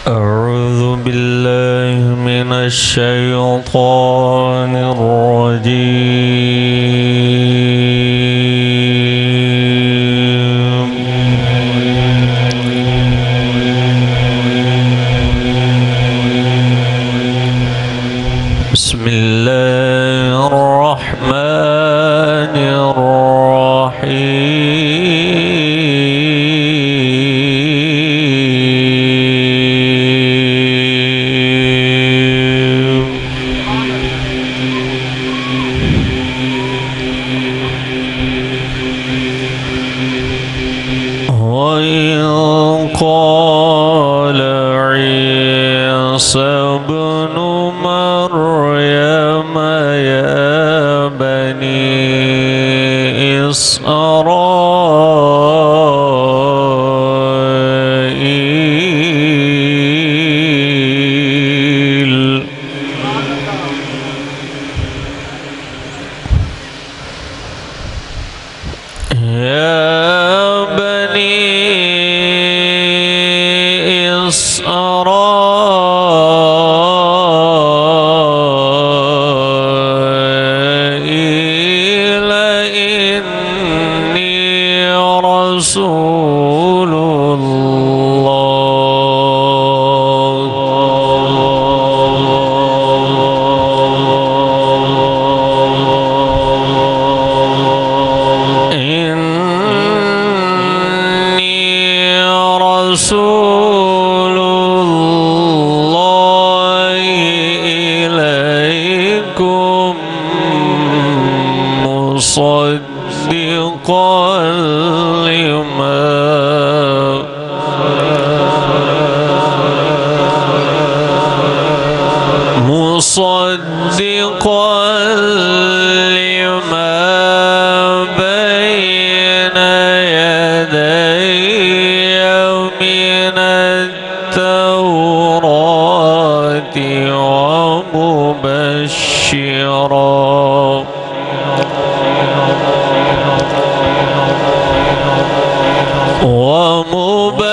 أعوذ بالله من الشيطان الرجيم. بسم الله الرحمن الرحيم. قال عيسى ابن مريم يا بني إسرائيل إسرائيل إني رسول الله إني رسول الله إليكم مصدقا لما بين يدي من التوراة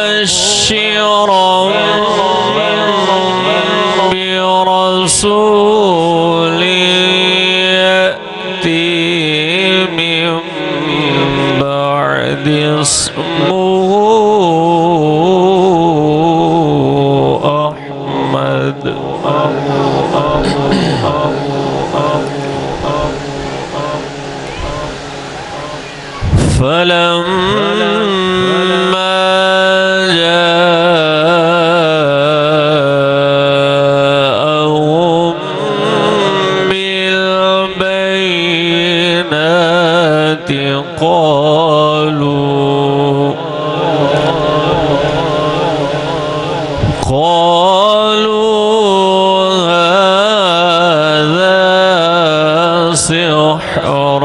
ومبشرا برسول يأتي من بعد اسمه أحمد فلما جاءهم بالبينات قالوا هذا سحر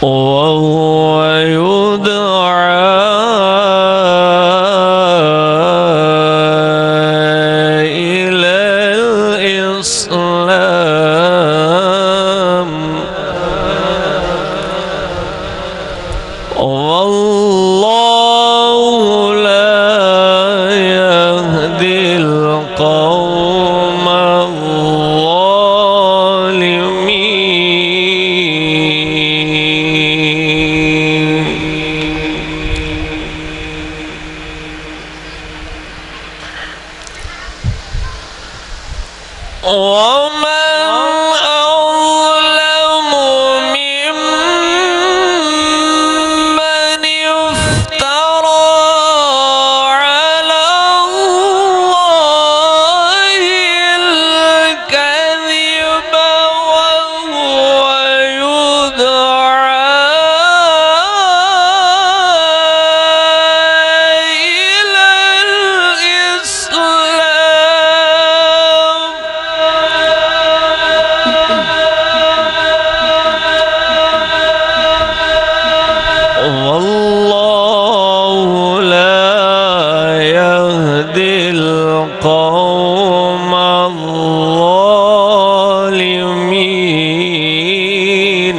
وهو يدعى إلى الإسلام والله لا يهدي القوم ومن أظلم ممن افترى على الله الكذب وهو يدعى إلى الإسلام والله لا يهدي القوم الظالمين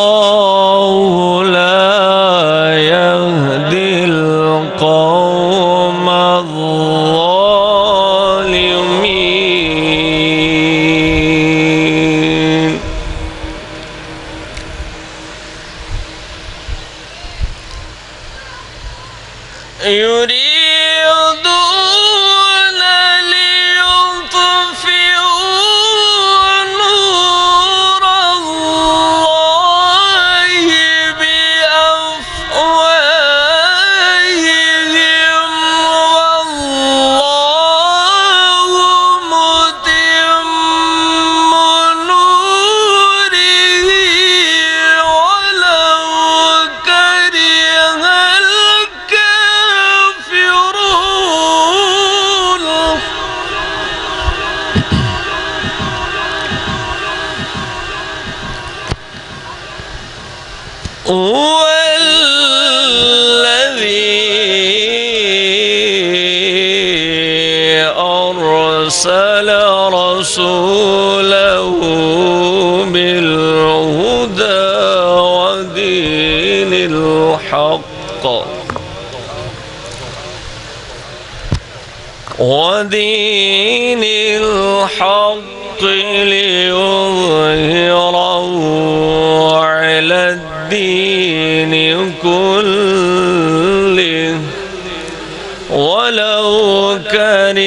والله لا يهدي القوم الظالمين يريدون ليطفئوا نور الله بأفواههم والله متم نوره ولو كره الكافرون هو الذي أرسل رسوله بالهدى ودين الحق ليظهره على الدين كله ولو كره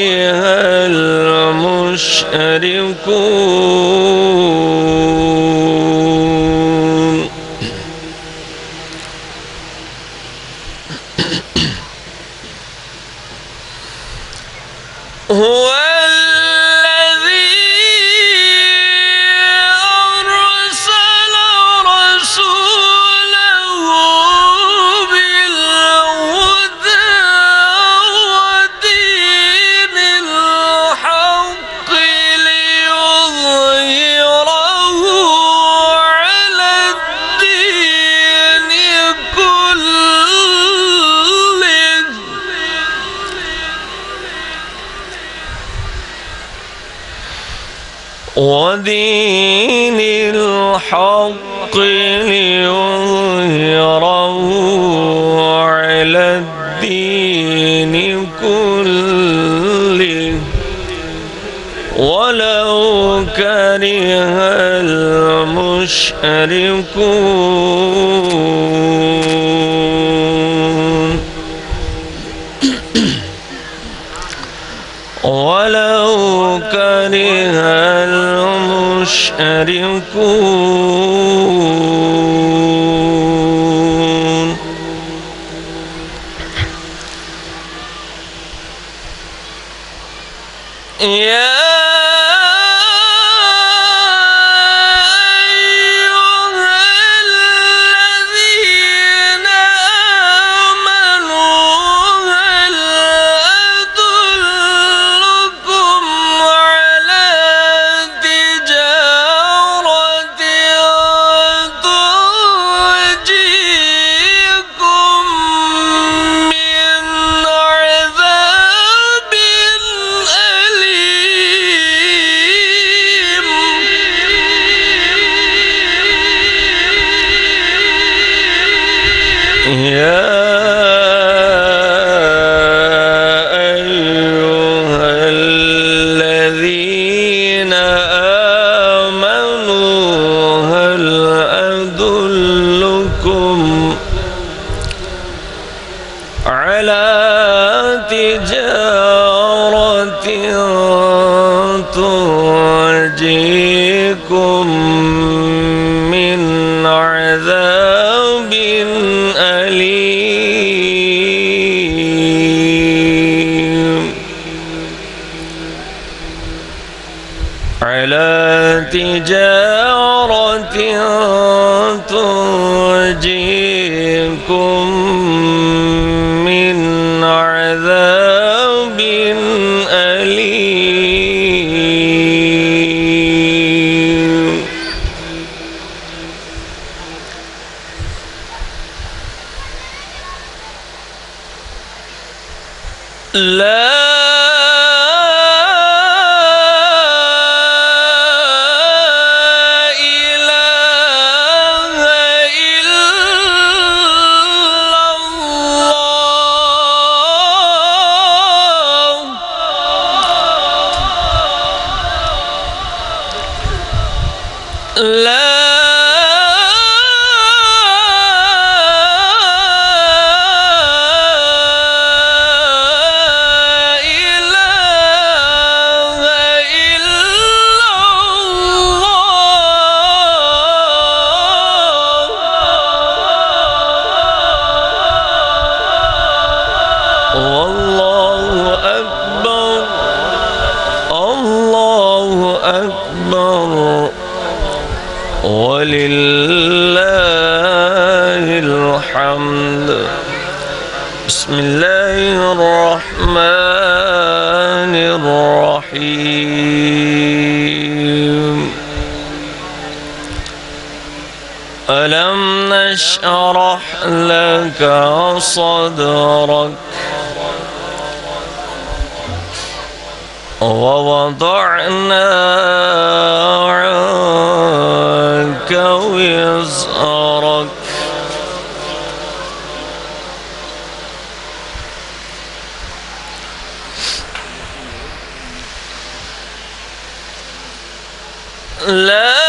المشركون هو الذي أرسل رسوله بالهدى ودين الحق ليظهره على الدين كله ودين الحق ليظهره على الدين كله ولو كره المشركون ولو كره المشركون يا تنجيكم من عذاب أليم على تجارة تنجيكم من عذاب أليم لا والله أكبر الله أكبر ولله الحمد. بسم الله الرحمن الرحيم. ألم نشرح لك صدرك ووضعنا عنك وزرك لا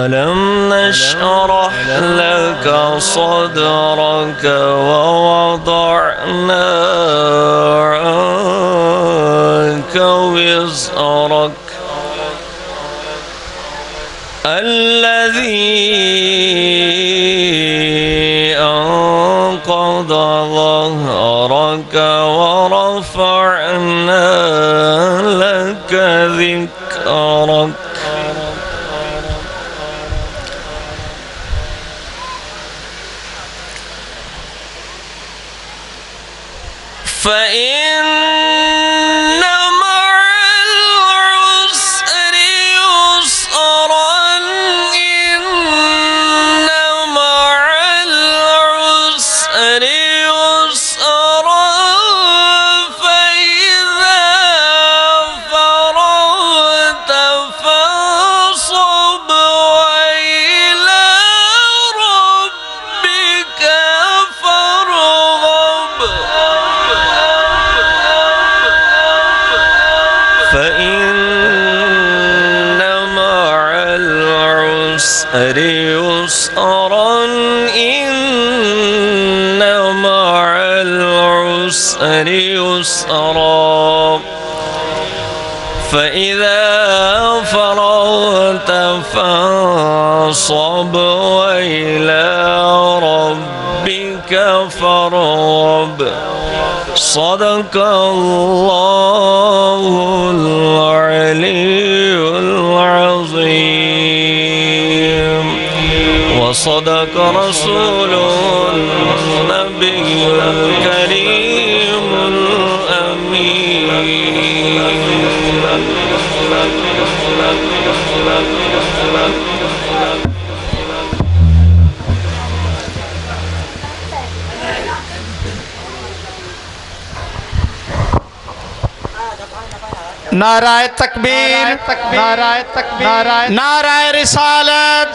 ألم نشرح لك صدرك ووضعنا عنك وزرك الذي أنقض ظهرك فإن مع العسر يسرا إن مع العسر يسرا فإذا فرغت فانصب وإلى ربك فارغب فإن مع العسر يسرا إن مع العسر يسرا فإذا فرغت فانصب وإلى ربك فارغب صدق الله العلي العظيم وصدق رسوله النبي الكريم الأمين. नाराए तकबीर, नाराए तकबीर, नाराए रिसालत,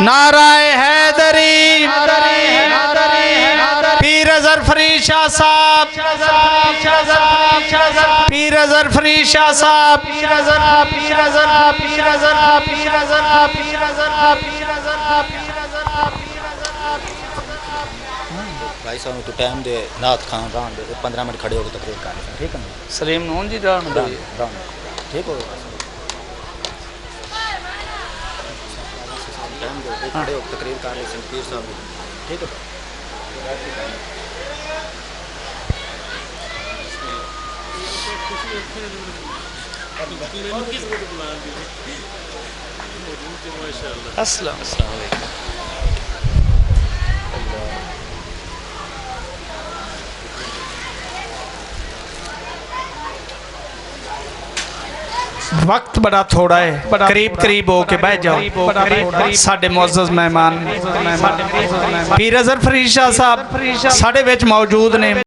नाराए हैदरी, पीर अज़हर फरीद शाह साहब, पीर अज़हर फरीद शाह साहब, भाई साहब तो टाइम दे नात खान रान दे 15 मिनट खड़े हो के तकरीर कर ठीक है ना सलीम नून जी रान ठीक हो टाइम दे खड़े हो के तकरीर कर ले पीर साहब ठीक है अस्सलाम वालेकुम। वक्त बड़ा थोड़ा है, करीब करीब हो के बह जाओ। साडे मुअज़्ज़ज़ मेहमान पीर अज़हर फरीद शाह साहब साडे विच मौजूद ने।